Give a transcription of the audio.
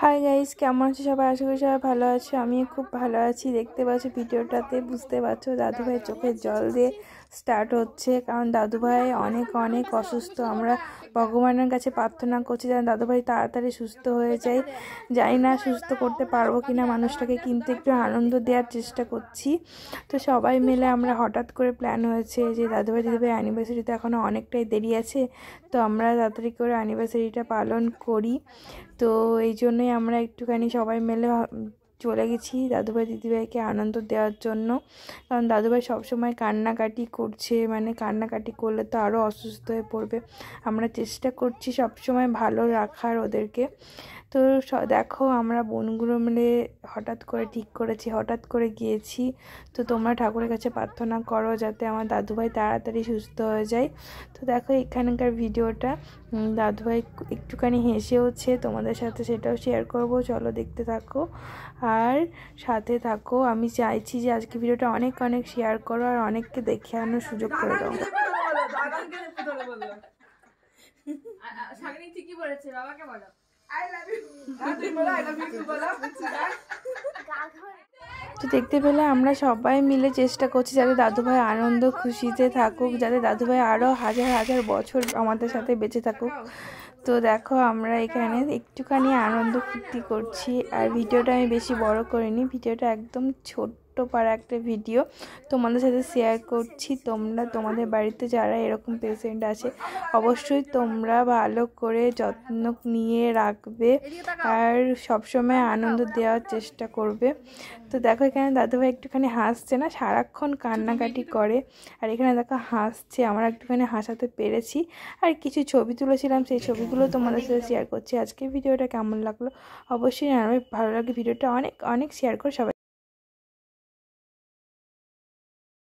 Hi guys, কেমন আছো সবাই? আশা করি সবাই ভালো আছো। আমি খুব ভালো আছি। দেখতে পাচ্ছ ভিডিওটাতে, বুঝতে পারছো দাদুভাই চোখের জল দিয়ে স্টার্ট হচ্ছে, কারণ দাদুভাই অনেক অনেক অসুস্থ। আমরা ভগবানের কাছে প্রার্থনা করছি যেন দাদুভাই তাড়াতাড়ি সুস্থ হয়ে যায়। জানি না সুস্থ করতে পারবো কিনা মানুষটাকে, কিন্তু একটু আনন্দ দেওয়ার চেষ্টা করছি। তো সবাই মিলে আমরা হঠাৎ করে প্ল্যান হয়েছে যে দাদুভাই দিদিভাই অ্যানিভার্সারিতে এখনও অনেকটাই দেরি আছে, তো আমরা তাড়াতাড়ি করে অ্যানিভার্সারিটা পালন করি। তো এই জন্যই আমরা একটুখানি সবাই মিলে চলে গেছি দাদুভাই দিদিভাইকে আনন্দ দেওয়ার জন্য। কারণ দাদুভাই সবসময় কান্নাকাটি করছে, মানে কান্নাকাটি করলে তো আরও অসুস্থ হয়ে পড়বে। আমরা চেষ্টা করছি সবসময় ভালো রাখার ওদেরকে। তো দেখো আমরা বোনগুলো মিলে হঠাৎ করে ঠিক করেছি, হঠাৎ করে গিয়েছি। তো তোমরা ঠাকুরের কাছে প্রার্থনা করো যাতে আমার দাদুভাই তাড়াতাড়ি সুস্থ হয়ে যায়। তো দেখো এখানকার ভিডিওটা, দাদুভাই একটুখানি হেসেওছে, তোমাদের সাথে সেটাও শেয়ার করব। চলো দেখতে থাকো আর সাথে থাকো। আমি চাইছি যে আজকে ভিডিওটা অনেক অনেক শেয়ার করো আর অনেককে দেখে আনার সুযোগ করে দাও। ঠিকই বলেছে, বাবাকে বলো তো দেখতে পেলে আমরা সবাই মিলে চেষ্টা করছি যাতে দাদুভাই আনন্দ খুশিতে থাকুক, যাতে দাদুভাই আরও হাজার হাজার বছর আমাদের সাথে বেঁচে থাকুক। তো দেখো আমরা এখানে একটুখানি আনন্দ ফুর্তি করছি। আর ভিডিওটা আমি বেশি বড় করিনি, ভিডিওটা একদম ছোট্ট পারা একটা ভিডিও তোমাদের সাথে শেয়ার করছি। তোমরা তোমাদের বাড়িতে যারা এরকম পেশেন্ট আছে অবশ্যই তোমরা ভালো করে যত্ন নিয়ে রাখবে আর সবসময় আনন্দ দেওয়ার চেষ্টা করবে। তো দেখো এখানে দাদুভাই একটুখানি হাসছে না, সারাক্ষণ কান্নাকাটি করে, আর এখানে দেখো হাসছে। আমরা একটুখানি হাসাতে পেরেছি আর কিছু ছবি তুলেছিলাম, সেই ছবিগুলো তোমাদের সাথে শেয়ার করছি। আজকে ভিডিওটা কেমন লাগলো অবশ্যই জানাবে। ভালো লাগে ভিডিওটা অনেক অনেক শেয়ার করে সবাই।